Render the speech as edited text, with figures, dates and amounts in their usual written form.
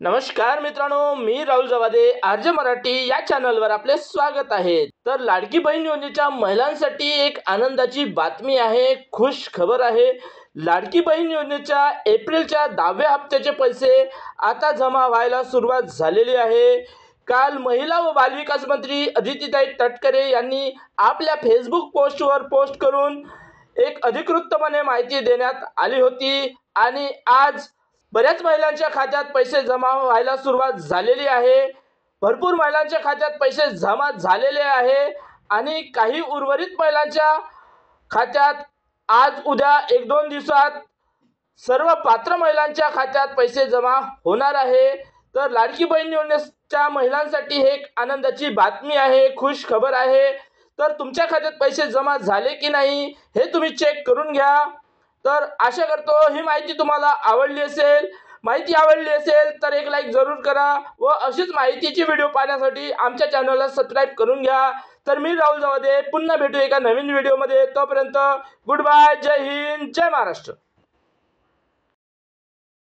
नमस्कार मित्रांनो, मी राहुल जवादे आरजे मराठी या चॅनलवर आपले स्वागत आहे। तर लाडकी बहीण योजनेच्या महिलांसाठी एक आनंदाची बातमी आहे, खुश खबर आहे। लाडकी बहीण योजनेच्या एप्रिलच्या 10व्या हप्त्याचे पैसे आता जमा व्हायला सुरुवात झालेली आहे। काल महिला व बालविकास मंत्री अदितीताई तटकरे यांनी आपल्या फेसबुक पोस्टवर पोस्ट करून एक अधिकृतपणे माहिती देण्यात आली होती आणि आज बऱ्याच महिलांच्या खात्यात पैसे जमा व्हायला सुरुवात झालेली आहे। भरपूर महिलांच्या खात्यात पैसे जमा झालेले आहे आणि काही उर्वरित महिलांच्या खात्यात आज उद्या 1-2 दिवसात सर्व पात्र महिलांच्या खात्यात पैसे जमा होणार आहे। तर लाडकी बहीण योजनेच्या महिलांसाठी हे एक आनंदाची बातमी आहे, खुश खबर आहे। तर तुमच्या खात्यात पैसे जमा झाले की नाही हे तुम्ही चेक करून घ्या। तर आशा करतो ही माहिती तुम्हाला आवडली असेल। माहिती आवडली असेल तर एक लाईक जरूर करा व अशीच माहितीची व्हिडिओ पाहण्यासाठी आमच्या चॅनलला सबस्क्राईब करून घ्या। तर मी राहुल जवादे पुन्हा भेटू एका नवीन व्हिडिओमध्ये। तोपर्यंत गुड बाय, जय हिंद, जय महाराष्ट्र।